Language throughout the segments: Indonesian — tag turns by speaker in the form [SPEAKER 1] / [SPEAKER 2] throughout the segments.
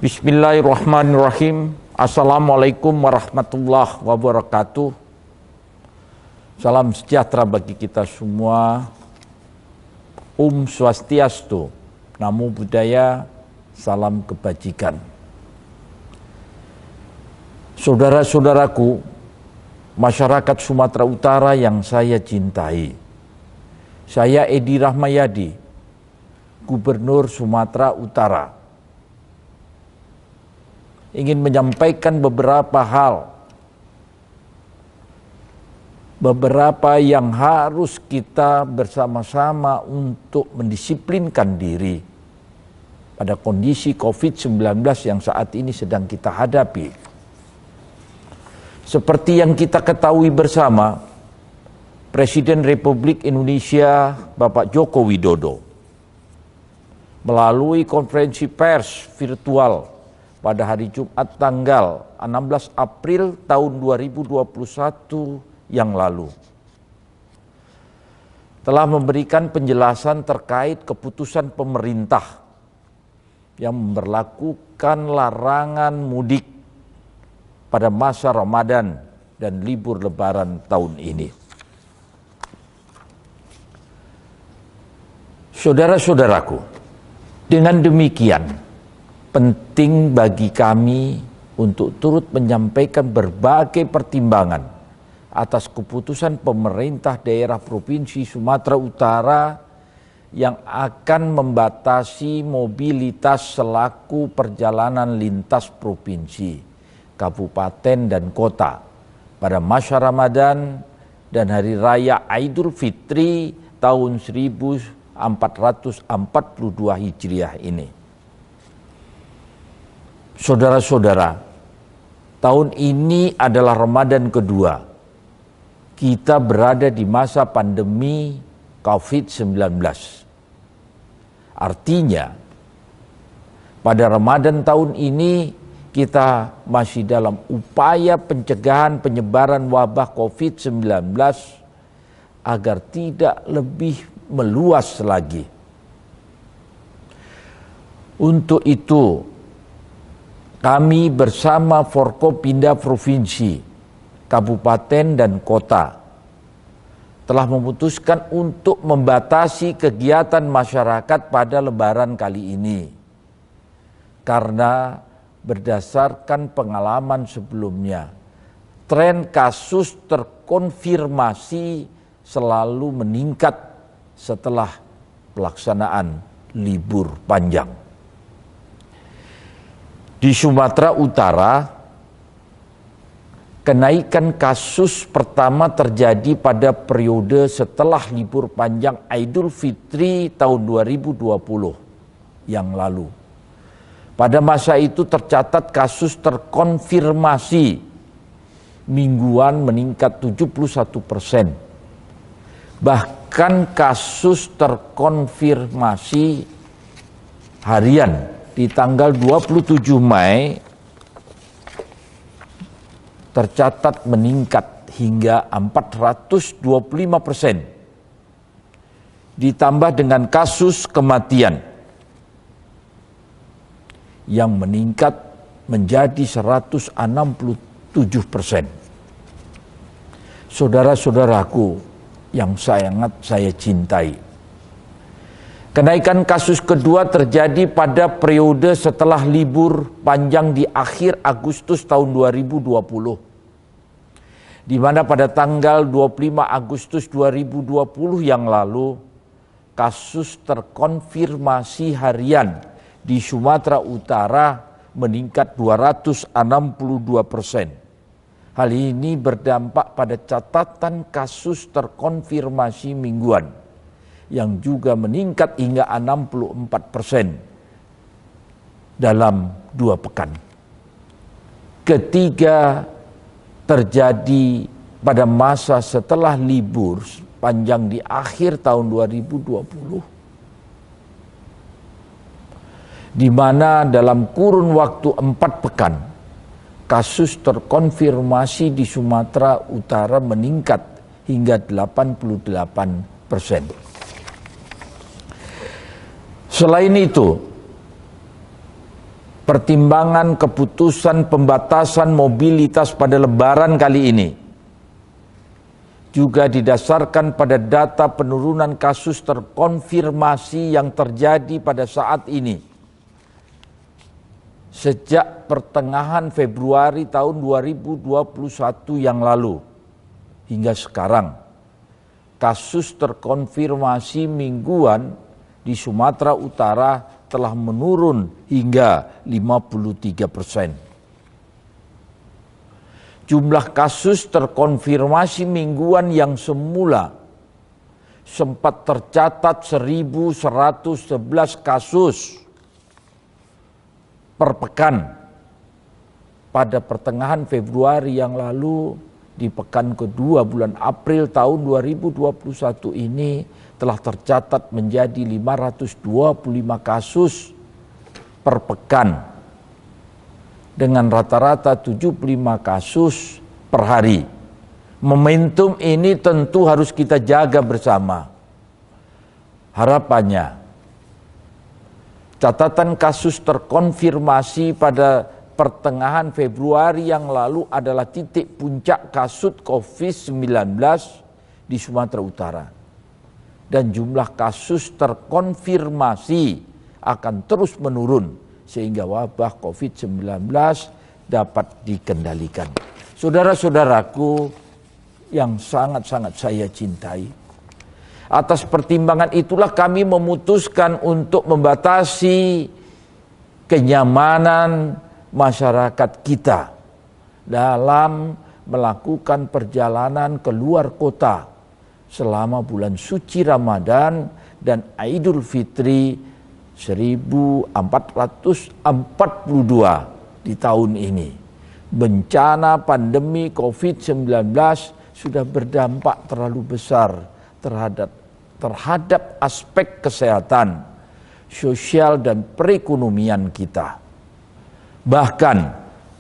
[SPEAKER 1] Bismillahirrahmanirrahim. Assalamualaikum warahmatullahi wabarakatuh. Salam sejahtera bagi kita semua. Swastiastu, Namo Buddhaya, salam kebajikan. Saudara-saudaraku, masyarakat Sumatera Utara yang saya cintai. Saya Edi Rahmayadi, Gubernur Sumatera Utara. Ingin menyampaikan beberapa hal, beberapa yang harus kita bersama-sama untuk mendisiplinkan diri pada kondisi COVID-19 yang saat ini sedang kita hadapi. Seperti yang kita ketahui bersama, Presiden Republik Indonesia Bapak Joko Widodo melalui konferensi pers virtual pada hari Jumat tanggal 16 April tahun 2021 yang lalu telah memberikan penjelasan terkait keputusan pemerintah yang memberlakukan larangan mudik pada masa Ramadan dan libur Lebaran tahun ini. Saudara-saudaraku, dengan demikian penting bagi kami untuk turut menyampaikan berbagai pertimbangan atas keputusan pemerintah daerah Provinsi Sumatera Utara yang akan membatasi mobilitas selaku perjalanan lintas provinsi, kabupaten dan kota pada masa Ramadan dan Hari Raya Idul Fitri tahun 1442 Hijriah ini. Saudara-saudara, tahun ini adalah Ramadan kedua. Kita berada di masa pandemi COVID-19. Artinya, pada Ramadan tahun ini kita masih dalam upaya pencegahan penyebaran wabah COVID-19 agar tidak lebih meluas lagi. Untuk itu, kami bersama Forkopimda Provinsi, Kabupaten dan Kota telah memutuskan untuk membatasi kegiatan masyarakat pada Lebaran kali ini. Karena berdasarkan pengalaman sebelumnya, tren kasus terkonfirmasi selalu meningkat setelah pelaksanaan libur panjang. Di Sumatera Utara, kenaikan kasus pertama terjadi pada periode setelah libur panjang Idul Fitri tahun 2020 yang lalu. Pada masa itu tercatat kasus terkonfirmasi mingguan meningkat 71%. Bahkan kasus terkonfirmasi harian di tanggal 27 Mei tercatat meningkat hingga 425%. Ditambah dengan kasus kematian yang meningkat menjadi 167%. Saudara-saudaraku yang sangat saya cintai, kenaikan kasus kedua terjadi pada periode setelah libur panjang di akhir Agustus tahun 2020. Di mana pada tanggal 25 Agustus 2020 yang lalu, kasus terkonfirmasi harian di Sumatera Utara meningkat 262%. Hal ini berdampak pada catatan kasus terkonfirmasi mingguan yang juga meningkat hingga 64% dalam 2 pekan. Ketiga terjadi pada masa setelah libur panjang di akhir tahun 2020, di mana dalam kurun waktu 4 pekan kasus terkonfirmasi di Sumatera Utara meningkat hingga 88%. Selain itu, pertimbangan keputusan pembatasan mobilitas pada Lebaran kali ini juga didasarkan pada data penurunan kasus terkonfirmasi yang terjadi pada saat ini. Sejak pertengahan Februari tahun 2021 yang lalu hingga sekarang, kasus terkonfirmasi mingguan di Sumatera Utara telah menurun hingga 53%. Jumlah kasus terkonfirmasi mingguan yang semula sempat tercatat 1.111 kasus per pekan pada pertengahan Februari yang lalu, di pekan kedua bulan April tahun 2021 ini telah tercatat menjadi 525 kasus per pekan dengan rata-rata 75 kasus per hari. Momentum ini tentu harus kita jaga bersama. Harapannya, catatan kasus terkonfirmasi pada pertengahan Februari yang lalu adalah titik puncak kasus COVID-19 di Sumatera Utara. Dan jumlah kasus terkonfirmasi akan terus menurun sehingga wabah COVID-19 dapat dikendalikan. Saudara-saudaraku yang sangat-sangat saya cintai, atas pertimbangan itulah kami memutuskan untuk membatasi kenyamanan masyarakat kita dalam melakukan perjalanan ke luar kota selama bulan suci Ramadan dan Idul Fitri 1442 di tahun ini. Bencana pandemi COVID-19 sudah berdampak terlalu besar terhadap aspek kesehatan, sosial dan perekonomian kita. Bahkan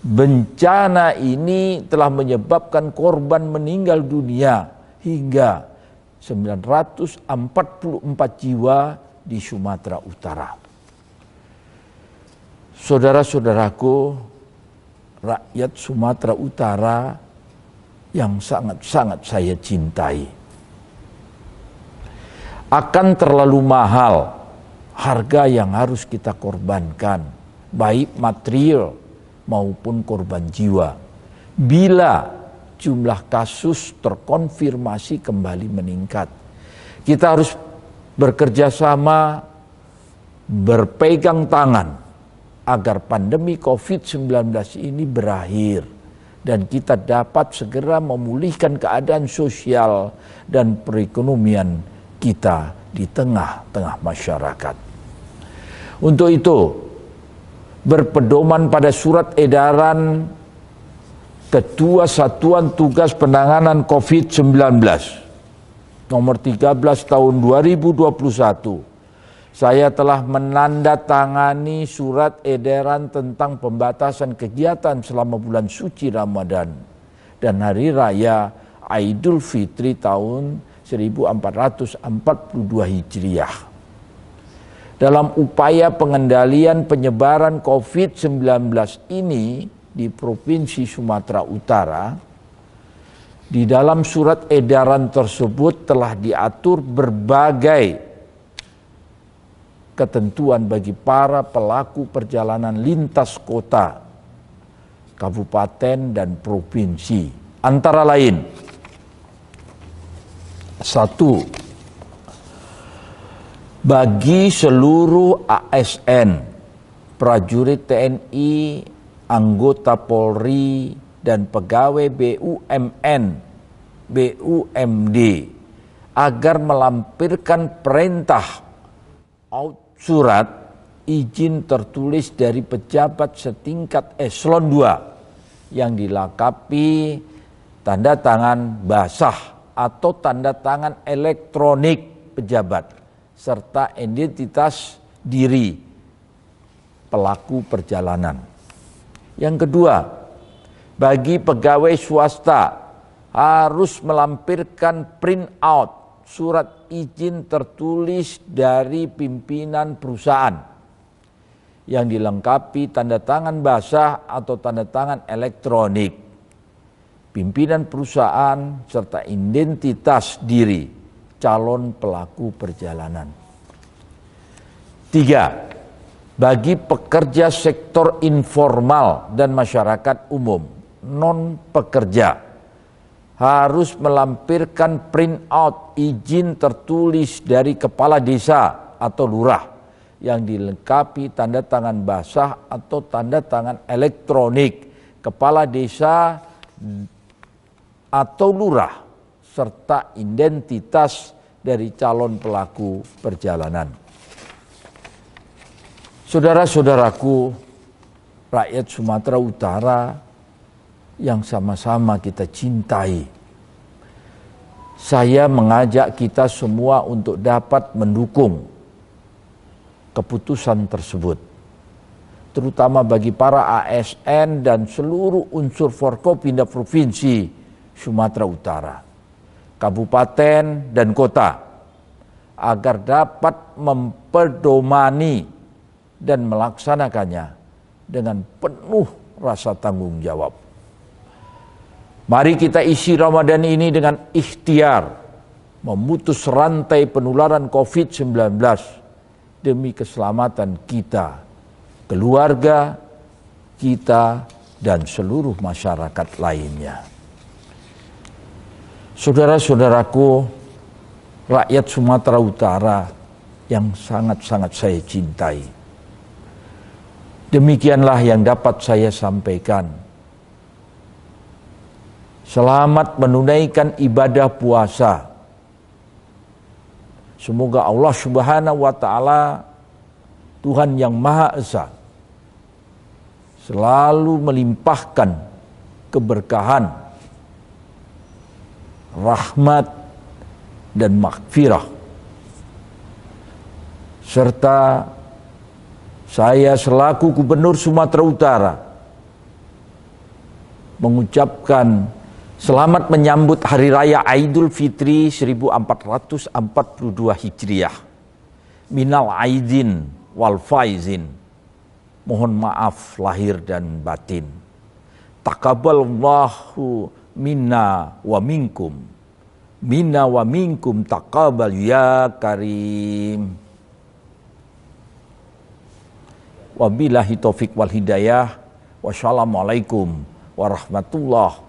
[SPEAKER 1] bencana ini telah menyebabkan korban meninggal dunia hingga 944 jiwa di Sumatera Utara. Saudara-saudaraku, rakyat Sumatera Utara yang sangat-sangat saya cintai, akan terlalu mahal harga yang harus kita korbankan, baik material maupun korban jiwa, bila jumlah kasus terkonfirmasi kembali meningkat. Kita harus bekerja sama, berpegang tangan agar pandemi COVID-19 ini berakhir dan kita dapat segera memulihkan keadaan sosial dan perekonomian kita di tengah-tengah masyarakat. Untuk itu, berpedoman pada surat edaran Ketua Satuan Tugas Penanganan COVID-19 nomor 13 tahun 2021, saya telah menandatangani surat edaran tentang pembatasan kegiatan selama bulan suci Ramadan dan Hari Raya Idul Fitri tahun 1442 Hijriah. Dalam upaya pengendalian penyebaran COVID-19 ini di Provinsi Sumatera Utara, di dalam surat edaran tersebut telah diatur berbagai ketentuan bagi para pelaku perjalanan lintas kota, kabupaten dan provinsi. Antara lain, 1. Bagi seluruh ASN, prajurit TNI, anggota Polri, dan pegawai BUMN, BUMD agar melampirkan perintah surat izin tertulis dari pejabat setingkat eselon 2 yang dilengkapi tanda tangan basah atau tanda tangan elektronik pejabat serta identitas diri pelaku perjalanan. Yang kedua, bagi pegawai swasta harus melampirkan print out surat izin tertulis dari pimpinan perusahaan yang dilengkapi tanda tangan basah atau tanda tangan elektronik, pimpinan perusahaan, serta identitas diri calon pelaku perjalanan. 3. Bagi pekerja sektor informal dan masyarakat umum, non-pekerja, harus melampirkan print out izin tertulis dari kepala desa atau lurah yang dilengkapi tanda tangan basah atau tanda tangan elektronik kepala desa atau lurah serta identitas dari calon pelaku perjalanan. Saudara-saudaraku, rakyat Sumatera Utara yang sama-sama kita cintai, saya mengajak kita semua untuk dapat mendukung keputusan tersebut, terutama bagi para ASN dan seluruh unsur Forkopimda Provinsi Sumatera Utara, kabupaten dan kota, agar dapat memperdomani dan melaksanakannya dengan penuh rasa tanggung jawab. Mari kita isi Ramadan ini dengan ikhtiar memutus rantai penularan COVID-19 demi keselamatan kita, keluarga kita, dan seluruh masyarakat lainnya. Saudara-saudaraku, rakyat Sumatera Utara yang sangat-sangat saya cintai, demikianlah yang dapat saya sampaikan. Selamat menunaikan ibadah puasa. Semoga Allah Subhanahu wa Ta'ala, Tuhan yang Maha Esa, selalu melimpahkan keberkahan, rahmat, dan maghfirah. Serta saya selaku Gubernur Sumatera Utara mengucapkan selamat menyambut Hari Raya Idul Fitri 1442 Hijriah. Minal aidin wal faizin. Mohon maaf lahir dan batin. Taqabbalallahu minna wa minkum. Minna wa minkum taqabbal ya karim. Wabillahi taufik wal hidayah. Wassalamualaikum warahmatullahi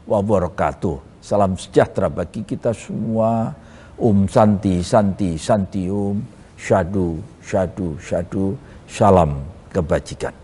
[SPEAKER 1] wabarakatuh. Salam sejahtera bagi kita semua. Santi, santi, santi, syadu, syadu, syadu. Salam kebajikan.